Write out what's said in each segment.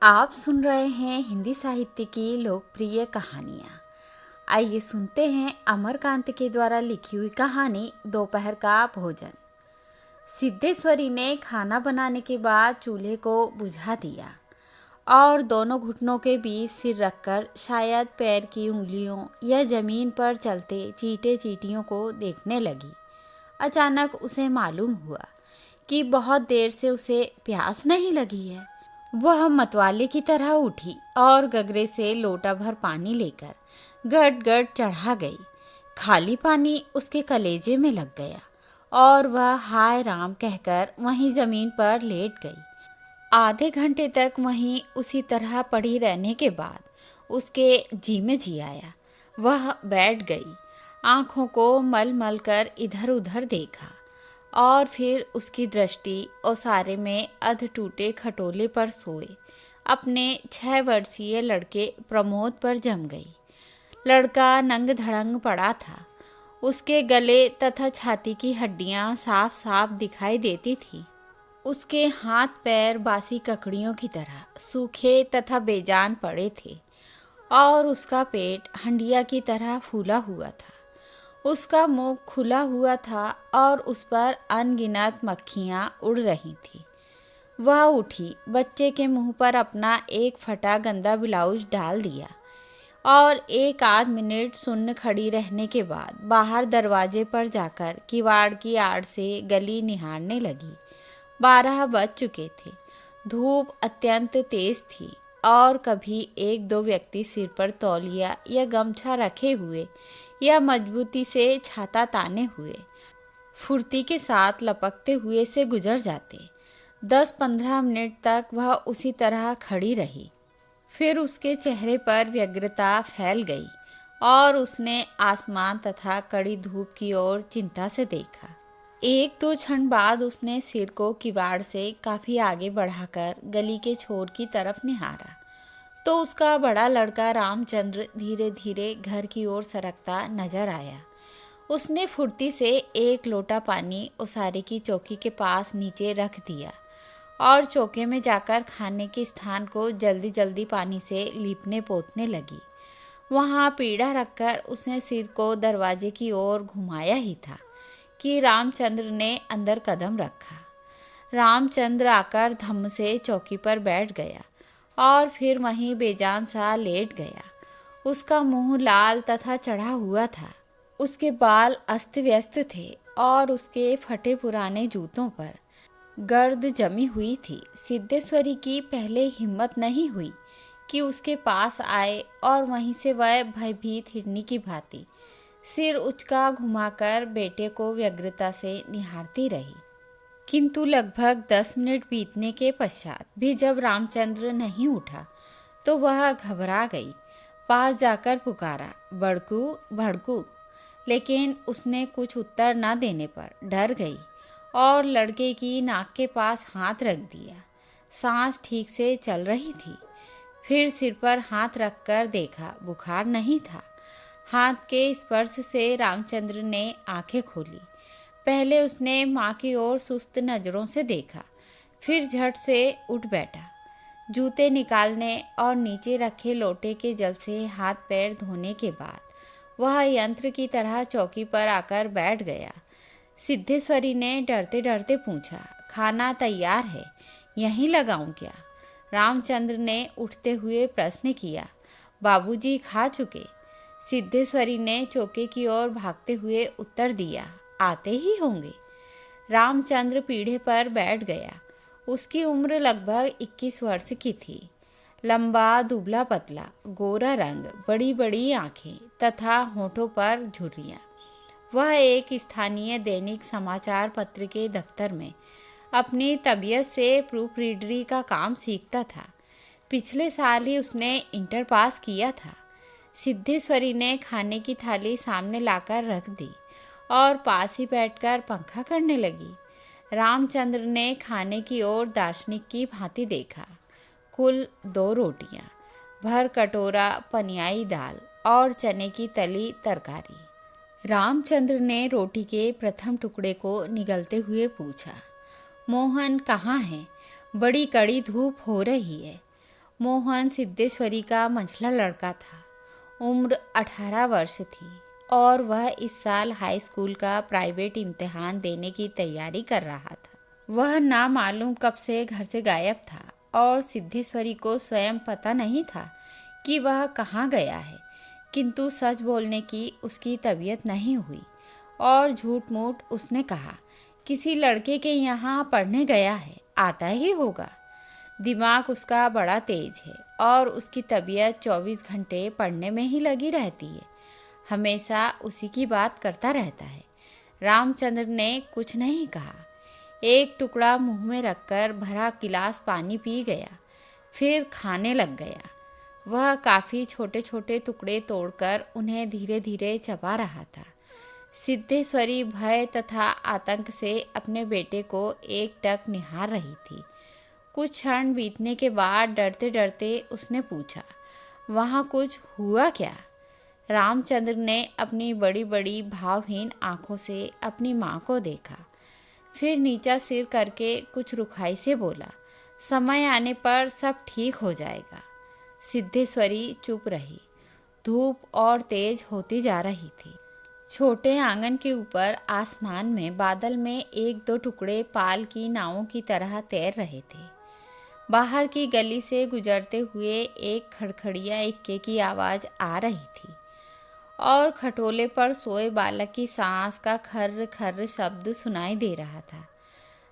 आप सुन रहे हैं हिंदी साहित्य की लोकप्रिय कहानियाँ। आइए सुनते हैं अमरकांत के द्वारा लिखी हुई कहानी दोपहर का भोजन। सिद्धेश्वरी ने खाना बनाने के बाद चूल्हे को बुझा दिया और दोनों घुटनों के बीच सिर रखकर शायद पैर की उंगलियों या जमीन पर चलते चींटे चींटियों को देखने लगी। अचानक उसे मालूम हुआ कि बहुत देर से उसे प्यास नहीं लगी है। वह मतवाले की तरह उठी और गगरे से लोटा भर पानी लेकर गट गट चढ़ा गई। खाली पानी उसके कलेजे में लग गया और वह हाय राम कहकर वहीं जमीन पर लेट गई। आधे घंटे तक वहीं उसी तरह पड़ी रहने के बाद उसके जी में जी आया। वह बैठ गई, आंखों को मल मल कर इधर उधर देखा और फिर उसकी दृष्टि ओसारे में अध टूटे खटोले पर सोए अपने 6 वर्षीय लड़के प्रमोद पर जम गई। लड़का नंग धड़ंग पड़ा था। उसके गले तथा छाती की हड्डियां साफ साफ दिखाई देती थी। उसके हाथ पैर बासी ककड़ियों की तरह सूखे तथा बेजान पड़े थे और उसका पेट हंडिया की तरह फूला हुआ था। उसका मुंह खुला हुआ था और उस पर अनगिनत मक्खियां उड़ रही थीं। वह उठी, बच्चे के मुंह पर अपना एक फटा गंदा ब्लाउज डाल दिया और एक आध मिनट सुन्न खड़ी रहने के बाद बाहर दरवाजे पर जाकर किवाड़ की आड़ से गली निहारने लगी। 12 बज चुके थे। धूप अत्यंत तेज थी और कभी एक दो व्यक्ति सिर पर तौलिया या गमछा रखे हुए या मजबूती से छाता ताने हुए फुर्ती के साथ लपकते हुए से गुजर जाते। 10-15 मिनट तक वह उसी तरह खड़ी रही। फिर उसके चेहरे पर व्यग्रता फैल गई और उसने आसमान तथा कड़ी धूप की ओर चिंता से देखा। 1-2 क्षण बाद उसने सिर को किवाड़ से काफी आगे बढ़ाकर गली के छोर की तरफ निहारा तो उसका बड़ा लड़का रामचंद्र धीरे धीरे घर की ओर सरकता नजर आया। उसने फुर्ती से एक लोटा पानी ओसारे की चौकी के पास नीचे रख दिया और चौके में जाकर खाने के स्थान को जल्दी जल्दी पानी से लीपने पोतने लगी। वहां पीढ़ा रखकर उसने सिर को दरवाजे की ओर घुमाया ही था कि रामचंद्र ने अंदर कदम रखा। रामचंद्र आकर धम्म से चौकी पर बैठ गया और फिर वहीं बेजान सा लेट गया। उसका मुंह लाल तथा चढ़ा हुआ था। उसके बाल अस्त व्यस्त थे और उसके फटे पुराने जूतों पर गर्द जमी हुई थी। सिद्धेश्वरी की पहले हिम्मत नहीं हुई कि उसके पास आए और वहीं से वह भयभीत हिरनी की भांति सिर उचका घुमाकर बेटे को व्यग्रता से निहारती रही। किंतु लगभग 10 मिनट बीतने के पश्चात भी जब रामचंद्र नहीं उठा तो वह घबरा गई। पास जाकर पुकारा, बड़कू भड़कू, लेकिन उसने कुछ उत्तर न देने पर डर गई और लड़के की नाक के पास हाथ रख दिया। सांस ठीक से चल रही थी। फिर सिर पर हाथ रखकर देखा, बुखार नहीं था। हाथ के स्पर्श से रामचंद्र ने आंखें खोली। पहले उसने माँ की ओर सुस्त नज़रों से देखा, फिर झट से उठ बैठा। जूते निकालने और नीचे रखे लोटे के जल से हाथ पैर धोने के बाद वह यंत्र की तरह चौकी पर आकर बैठ गया। सिद्धेश्वरी ने डरते डरते पूछा, खाना तैयार है, यहीं लगाऊं क्या? रामचंद्र ने उठते हुए प्रश्न किया। बाबूजी खा चुके। सिद्धेश्वरी ने चौके की ओर भागते हुए उत्तर दिया, आते ही होंगे। रामचंद्र पीढ़े पर बैठ गया। उसकी उम्र लगभग 21 वर्ष की थी। लंबा दुबला पतला, गोरा रंग, बड़ी बड़ी आंखें तथा होठों पर झुर्रियां। वह एक स्थानीय दैनिक समाचार पत्र के दफ्तर में अपनी तबीयत से प्रूफ रीडरी का काम सीखता था। पिछले साल ही उसने इंटर पास किया था। सिद्धेश्वरी ने खाने की थाली सामने लाकर रख दी और पास ही बैठकर पंखा करने लगी। रामचंद्र ने खाने की ओर दार्शनिक की भांति देखा। कुल 2 रोटियां, भर कटोरा पनियाई दाल और चने की तली तरकारी। रामचंद्र ने रोटी के प्रथम टुकड़े को निगलते हुए पूछा, मोहन कहाँ है? बड़ी कड़ी धूप हो रही है। मोहन सिद्धेश्वरी का मंझला लड़का था। उम्र 18 वर्ष थी और वह इस साल हाई स्कूल का प्राइवेट इम्तिहान देने की तैयारी कर रहा था। वह ना मालूम कब से घर से गायब था और सिद्धेश्वरी को स्वयं पता नहीं था कि वह कहाँ गया है। किंतु सच बोलने की उसकी तबीयत नहीं हुई और झूठ मूठ उसने कहा, किसी लड़के के यहाँ पढ़ने गया है, आता ही होगा। दिमाग उसका बड़ा तेज है और उसकी तबीयत 24 घंटे पढ़ने में ही लगी रहती है। हमेशा उसी की बात करता रहता है। रामचंद्र ने कुछ नहीं कहा। एक टुकड़ा मुंह में रखकर भरा गिलास पानी पी गया, फिर खाने लग गया। वह काफ़ी छोटे छोटे टुकड़े तोड़कर उन्हें धीरे धीरे चबा रहा था। सिद्धेश्वरी भय तथा आतंक से अपने बेटे को एकटक निहार रही थी। कुछ क्षण बीतने के बाद डरते डरते उसने पूछा, वहाँ कुछ हुआ क्या? रामचंद्र ने अपनी बड़ी बड़ी भावहीन आंखों से अपनी माँ को देखा, फिर नीचा सिर करके कुछ रुखाई से बोला, समय आने पर सब ठीक हो जाएगा। सिद्धेश्वरी चुप रही। धूप और तेज होती जा रही थी। छोटे आंगन के ऊपर आसमान में बादल में एक दो टुकड़े पाल की नावों की तरह तैर रहे थे। बाहर की गली से गुजरते हुए एक खड़खड़िया इक्के की आवाज़ आ रही थी और खटोले पर सोए बालक की सांस का खर्र खर्र शब्द सुनाई दे रहा था।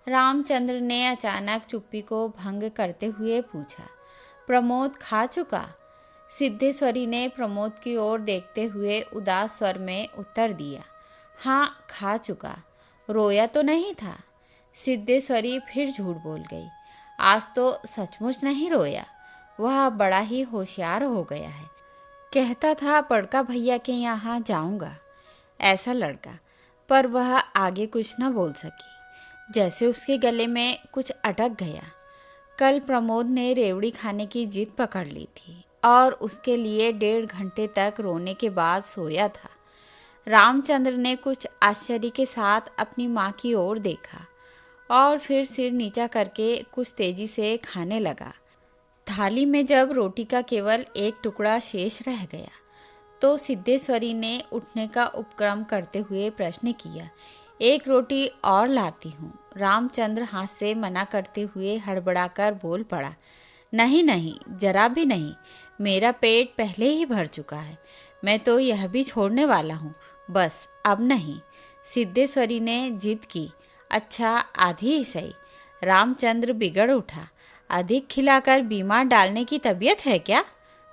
रामचंद्र ने अचानक चुप्पी को भंग करते हुए पूछा, प्रमोद खा चुका? सिद्धेश्वरी ने प्रमोद की ओर देखते हुए उदास स्वर में उत्तर दिया, हाँ खा चुका। रोया तो नहीं था? सिद्धेश्वरी फिर झूठ बोल गई, आज तो सचमुच नहीं रोया। वह बड़ा ही होशियार हो गया है। कहता था बड़का भैया के यहाँ जाऊँगा, ऐसा लड़का। पर वह आगे कुछ न बोल सकी, जैसे उसके गले में कुछ अटक गया। कल प्रमोद ने रेवड़ी खाने की जिद पकड़ ली थी और उसके लिए 1.5 घंटे तक रोने के बाद सोया था। रामचंद्र ने कुछ आश्चर्य के साथ अपनी माँ की ओर देखा और फिर सिर नीचा करके कुछ तेजी से खाने लगा। थाली में जब रोटी का केवल एक टुकड़ा शेष रह गया तो सिद्धेश्वरी ने उठने का उपक्रम करते हुए प्रश्न किया, एक रोटी और लाती हूँ। रामचंद्र हाथ से मना करते हुए हड़बड़ाकर बोल पड़ा, नहीं नहीं, जरा भी नहीं, मेरा पेट पहले ही भर चुका है। मैं तो यह भी छोड़ने वाला हूँ, बस अब नहीं। सिद्धेश्वरी ने जिद की, अच्छा आधी ही सही। रामचंद्र बिगड़ उठा, अधिक खिलाकर बीमार डालने की तबीयत है क्या?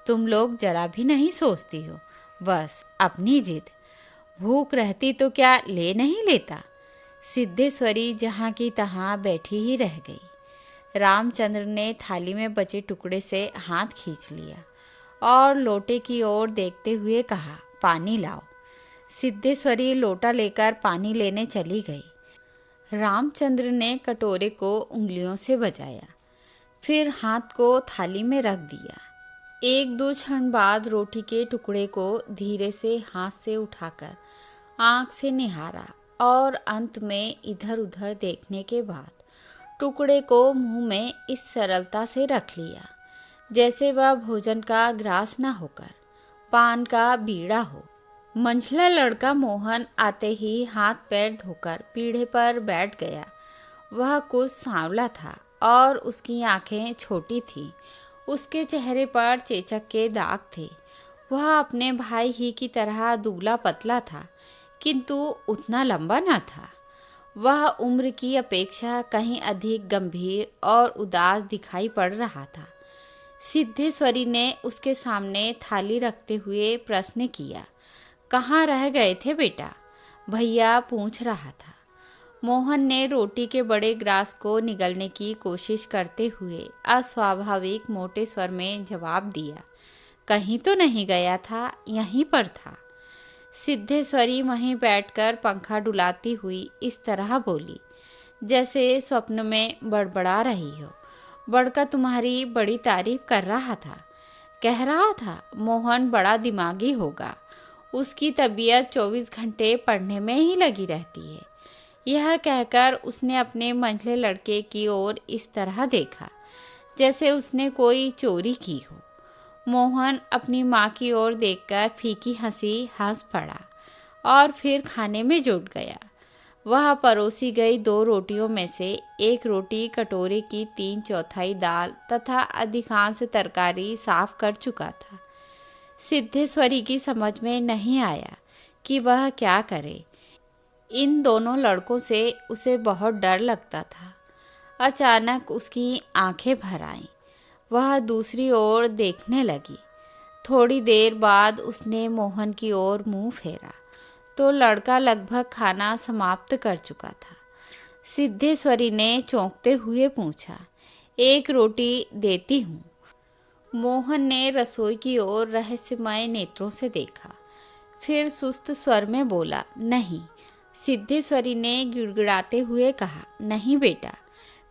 तुम लोग जरा भी नहीं सोचती हो, बस अपनी जिद। भूख रहती तो क्या ले नहीं लेता? सिद्धेश्वरी जहाँ की तहाँ बैठी ही रह गई। रामचंद्र ने थाली में बचे टुकड़े से हाथ खींच लिया और लोटे की ओर देखते हुए कहा, पानी लाओ। सिद्धेश्वरी लोटा लेकर पानी लेने चली गई। रामचंद्र ने कटोरे को उंगलियों से बजाया, फिर हाथ को थाली में रख दिया। 1-2 क्षण बाद रोटी के टुकड़े को धीरे से हाथ से उठाकर आँख से निहारा और अंत में इधर उधर देखने के बाद टुकड़े को मुंह में इस सरलता से रख लिया जैसे वह भोजन का ग्रास न होकर पान का बीड़ा हो। मंझला लड़का मोहन आते ही हाथ पैर धोकर पीढ़े पर बैठ गया। वह कुछ सांवला था और उसकी आंखें छोटी थीं। उसके चेहरे पर चेचक के दाग थे। वह अपने भाई ही की तरह दुबला पतला था, किंतु उतना लंबा न था। वह उम्र की अपेक्षा कहीं अधिक गंभीर और उदास दिखाई पड़ रहा था। सिद्धेश्वरी ने उसके सामने थाली रखते हुए प्रश्न किया, कहाँ रह गए थे बेटा? भैया पूछ रहा था। मोहन ने रोटी के बड़े ग्रास को निगलने की कोशिश करते हुए अस्वाभाविक मोटे स्वर में जवाब दिया, कहीं तो नहीं गया था, यहीं पर था। सिद्धेश्वरी वहीं बैठकर पंखा डुलाती हुई इस तरह बोली जैसे स्वप्न में बड़बड़ा रही हो। बड़का तुम्हारी बड़ी तारीफ कर रहा था, कह रहा था मोहन बड़ा दिमागी होगा, उसकी तबीयत 24 घंटे पढ़ने में ही लगी रहती है। यह कहकर उसने अपने मंझले लड़के की ओर इस तरह देखा जैसे उसने कोई चोरी की हो। मोहन अपनी माँ की ओर देखकर फीकी हंसी हंस पड़ा और फिर खाने में जुट गया। वह परोसी गई 2 रोटियों में से एक रोटी कटोरे की 3/4 दाल तथा अधिकांश तरकारी साफ कर चुका था। सिद्धेश्वरी की समझ में नहीं आया कि वह क्या करे। इन दोनों लड़कों से उसे बहुत डर लगता था। अचानक उसकी आंखें भर आईं। वह दूसरी ओर देखने लगी। थोड़ी देर बाद उसने मोहन की ओर मुंह फेरा तो लड़का लगभग खाना समाप्त कर चुका था। सिद्धेश्वरी ने चौंकते हुए पूछा, एक रोटी देती हूँ। मोहन ने रसोई की ओर रहस्यमय नेत्रों से देखा, फिर सुस्त स्वर में बोला, नहीं। सिद्धेश्वरी ने गिड़गिड़ाते हुए कहा, नहीं बेटा,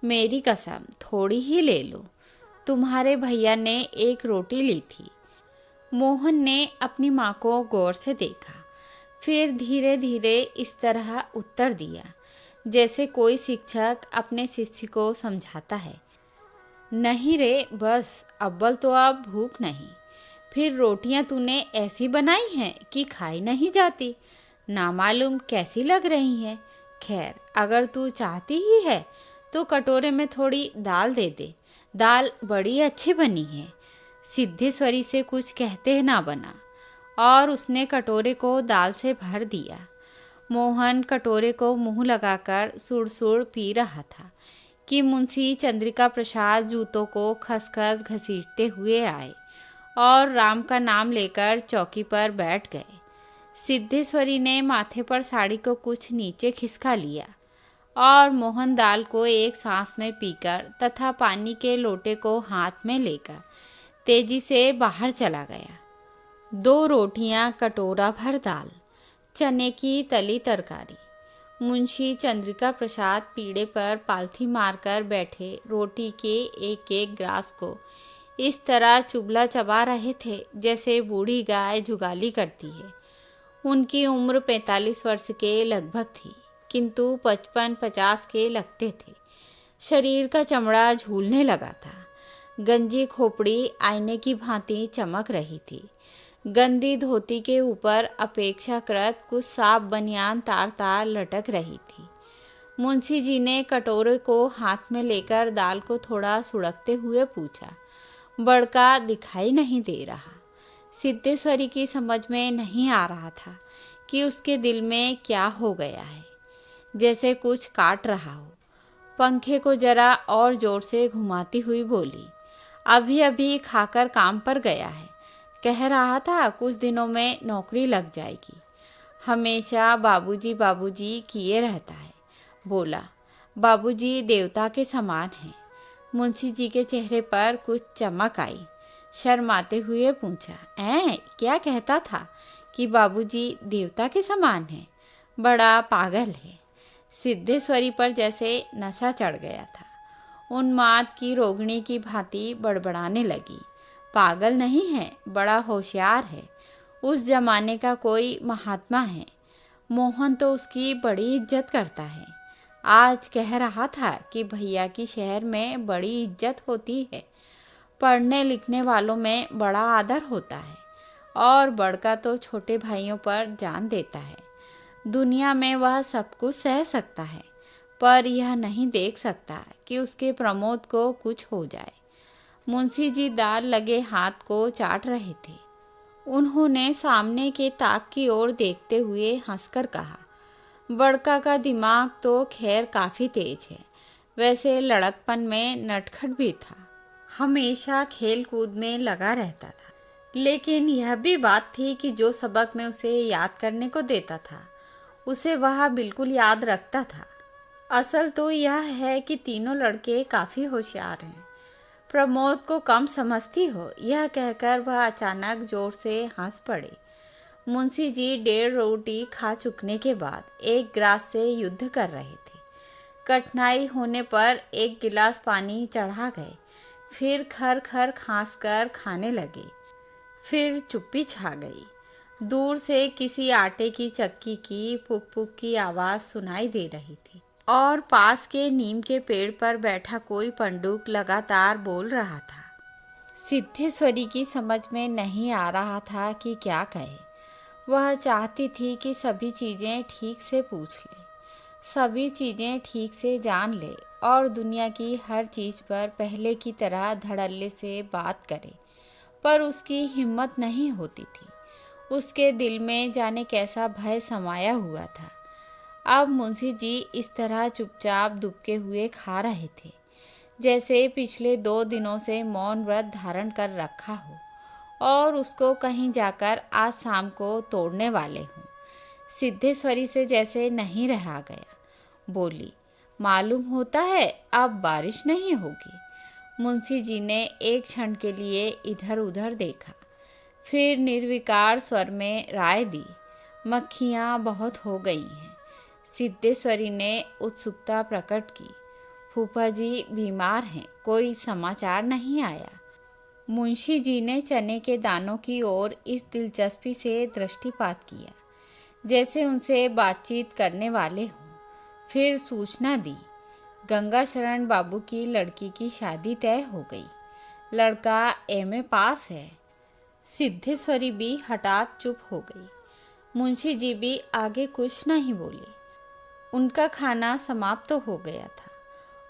मेरी कसम, थोड़ी ही ले लो। तुम्हारे भैया ने एक रोटी ली थी। मोहन ने अपनी माँ को गौर से देखा, फिर धीरे धीरे इस तरह उत्तर दिया जैसे कोई शिक्षक अपने शिष्य को समझाता है, नहीं रे, बस अव्वल तो अब भूख नहीं। फिर रोटियां तूने ऐसी बनाई हैं कि खाई नहीं जाती। ना मालूम कैसी लग रही हैं। खैर, अगर तू चाहती ही है तो कटोरे में थोड़ी दाल दे दे। दाल बड़ी अच्छी बनी है। सिद्धेश्वरी से कुछ कहते ना बना और उसने कटोरे को दाल से भर दिया। मोहन कटोरे को मुंह लगाकर सुड़-सुड़ पी रहा था कि मुंशी चंद्रिका प्रसाद जूतों को खसखस घसीटते हुए आए और राम का नाम लेकर चौकी पर बैठ गए। सिद्धेश्वरी ने माथे पर साड़ी को कुछ नीचे खिसका लिया और मोहन दाल को एक सांस में पीकर तथा पानी के लोटे को हाथ में लेकर तेजी से बाहर चला गया। 2 रोटियां, कटोरा भर दाल, चने की तली तरकारी। मुंशी चंद्रिका प्रसाद पीढ़े पर पालथी मारकर बैठे रोटी के एक एक ग्रास को इस तरह चुगला चबा रहे थे जैसे बूढ़ी गाय जुगाली करती है। उनकी उम्र 45 वर्ष के लगभग थी, किंतु 55-50 के लगते थे। शरीर का चमड़ा झूलने लगा था। गंजी खोपड़ी आईने की भांति चमक रही थी। गंदी धोती के ऊपर अपेक्षाकृत कुछ साफ बनियान तार तार लटक रही थी। मुंशी जी ने कटोरे को हाथ में लेकर दाल को थोड़ा सुड़कते हुए पूछा, बड़का दिखाई नहीं दे रहा। सिद्धेश्वरी की समझ में नहीं आ रहा था कि उसके दिल में क्या हो गया है, जैसे कुछ काट रहा हो। पंखे को जरा और जोर से घुमाती हुई बोली, अभी अभी खाकर काम पर गया है। कह रहा था कुछ दिनों में नौकरी लग जाएगी। हमेशा बाबूजी बाबूजी किए रहता है। बोला, बाबूजी देवता के समान हैं। मुंशी जी के चेहरे पर कुछ चमक आई। शर्माते हुए पूछा, क्या कहता था कि बाबूजी देवता के समान हैं? बड़ा पागल है। सिद्धेश्वरी पर जैसे नशा चढ़ गया था। उन्माद की रोगिणी की भांति बड़बड़ाने लगी, पागल नहीं है, बड़ा होशियार है। उस जमाने का कोई महात्मा है। मोहन तो उसकी बड़ी इज्जत करता है। आज कह रहा था कि भैया की शहर में बड़ी इज्जत होती है। पढ़ने लिखने वालों में बड़ा आदर होता है और बड़का तो छोटे भाइयों पर जान देता है। दुनिया में वह सब कुछ सह सकता है, पर यह नहीं देख सकता कि उसके प्रमोद को कुछ हो जाए। मुंशी जी दाल लगे हाथ को चाट रहे थे। उन्होंने सामने के ताक की ओर देखते हुए हंसकर कहा, बड़का का दिमाग तो खैर काफ़ी तेज है। वैसे लड़कपन में नटखट भी था। हमेशा खेल कूद में लगा रहता था। लेकिन यह भी बात थी कि जो सबक में उसे याद करने को देता था उसे वह बिल्कुल याद रखता था। असल तो यह है कि तीनों लड़के काफ़ी होशियार हैं। प्रमोद को कम समझती हो, यह कहकर वह अचानक जोर से हंस पड़े। मुंशी जी 1.5 रोटी खा चुकने के बाद एक गिलास से युद्ध कर रहे थे। कठिनाई होने पर एक गिलास पानी चढ़ा गए, फिर खर खर खांस कर खाने लगे। फिर चुप्पी छा गई। दूर से किसी आटे की चक्की की पुक पुक की आवाज़ सुनाई दे रही थी। और पास के नीम के पेड़ पर बैठा कोई पंडुक लगातार बोल रहा था। सिद्धेश्वरी की समझ में नहीं आ रहा था कि क्या कहे। वह चाहती थी कि सभी चीज़ें ठीक से पूछ ले, सभी चीज़ें ठीक से जान ले और दुनिया की हर चीज़ पर पहले की तरह धड़ल्ले से बात करे, पर उसकी हिम्मत नहीं होती थी। उसके दिल में जाने कैसा भय समाया हुआ था। अब मुंशी जी इस तरह चुपचाप दुबके हुए खा रहे थे, जैसे पिछले 2 दिनों से मौन व्रत धारण कर रखा हो और उसको कहीं जाकर आज शाम को तोड़ने वाले हों। सिद्धेश्वरी से जैसे नहीं रहा गया। बोली, मालूम होता है अब बारिश नहीं होगी। मुंशी जी ने एक क्षण के लिए इधर उधर देखा, फिर निर्विकार स्वर में राय दी, मक्खियाँ बहुत हो गई हैं। सिद्धेश्वरी ने उत्सुकता प्रकट की। फूफा जी बीमार हैं, कोई समाचार नहीं आया। मुंशी जी ने चने के दानों की ओर इस दिलचस्पी से दृष्टिपात किया, जैसे उनसे बातचीत करने वाले हों। फिर सूचना दी, गंगा शरण बाबू की लड़की की शादी तय हो गई। लड़का एमए पास है। सिद्धेश्वरी भी हठात चुप हो गई। मुंशी जी भी आगे कुछ नहीं बोले। उनका खाना समाप्त तो हो गया था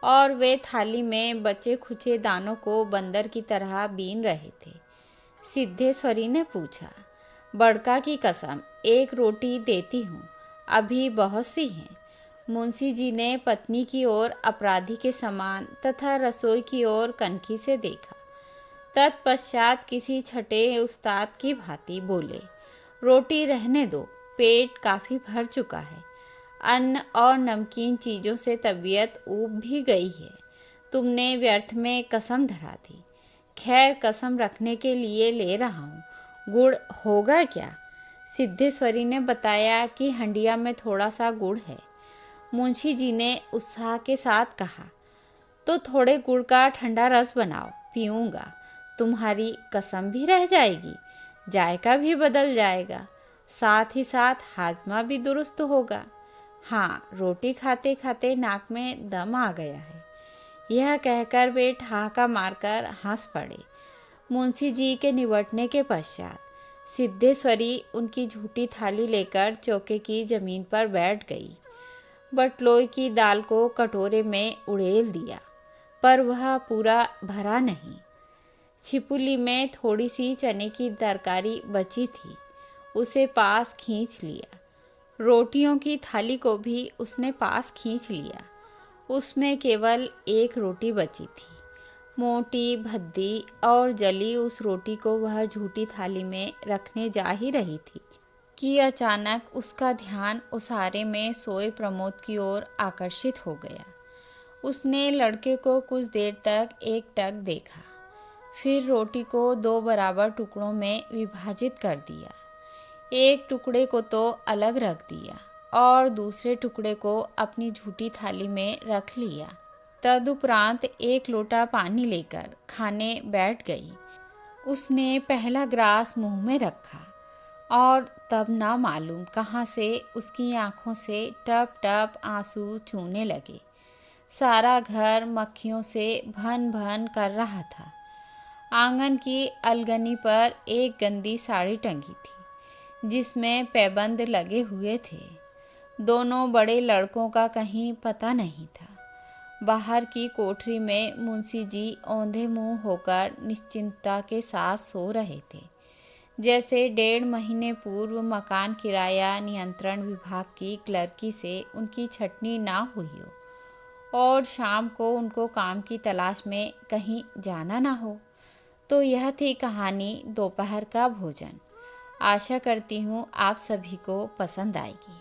और वे थाली में बचे खुचे दानों को बंदर की तरह बीन रहे थे। सिद्धेश्वरी ने पूछा, बड़का की कसम, एक रोटी देती हूँ, अभी बहुत सी हैं। मुंशी जी ने पत्नी की ओर अपराधी के समान तथा रसोई की ओर कनखी से देखा। तत्पश्चात किसी छठे उस्ताद की भांति बोले, रोटी रहने दो, पेट काफ़ी भर चुका है। अन्न और नमकीन चीज़ों से तबीयत ऊब भी गई है। तुमने व्यर्थ में कसम धरा थी। खैर, कसम रखने के लिए ले रहा हूँ। गुड़ होगा क्या? सिद्धेश्वरी ने बताया कि हंडिया में थोड़ा सा गुड़ है। मुंशी जी ने उत्साह के साथ कहा, तो थोड़े गुड़ का ठंडा रस बनाओ, पीऊँगा। तुम्हारी कसम भी रह जाएगी, जायका भी बदल जाएगा, साथ ही साथ हाजमा भी दुरुस्त होगा। हाँ, रोटी खाते खाते नाक में दम आ गया है। यह कहकर वे ठहाका मारकर हंस पड़े। मुंशी जी के निबटने के पश्चात सिद्धेश्वरी उनकी झूठी थाली लेकर चौके की जमीन पर बैठ गई। बटलोई की दाल को कटोरे में उड़ेल दिया, पर वह पूरा भरा नहीं। छिपुली में थोड़ी सी चने की तरकारी बची थी, उसे पास खींच लिया। रोटियों की थाली को भी उसने पास खींच लिया। उसमें केवल एक रोटी बची थी, मोटी भद्दी और जली। उस रोटी को वह झूठी थाली में रखने जा ही रही थी कि अचानक उसका ध्यान उसारे में सोए प्रमोद की ओर आकर्षित हो गया। उसने लड़के को कुछ देर तक एकटक देखा, फिर रोटी को 2 बराबर टुकड़ों में विभाजित कर दिया। एक टुकड़े को तो अलग रख दिया और दूसरे टुकड़े को अपनी झूठी थाली में रख लिया। तदुपरांत एक लोटा पानी लेकर खाने बैठ गई। उसने पहला ग्रास मुंह में रखा और तब ना मालूम कहाँ से उसकी आंखों से टप टप आंसू चूने लगे। सारा घर मक्खियों से भन भन कर रहा था। आंगन की अलगनी पर एक गंदी साड़ी टंगी थी, जिसमें पैबंद लगे हुए थे। दोनों बड़े लड़कों का कहीं पता नहीं था। बाहर की कोठरी में मुंशी जी औंधे मुंह होकर निश्चिंतता के साथ सो रहे थे, जैसे 1.5 महीने पूर्व मकान किराया नियंत्रण विभाग की क्लर्की से उनकी छटनी ना हुई हो और शाम को उनको काम की तलाश में कहीं जाना ना हो। तो यह थी कहानी दोपहर का भोजन। आशा करती हूँ आप सभी को पसंद आएगी।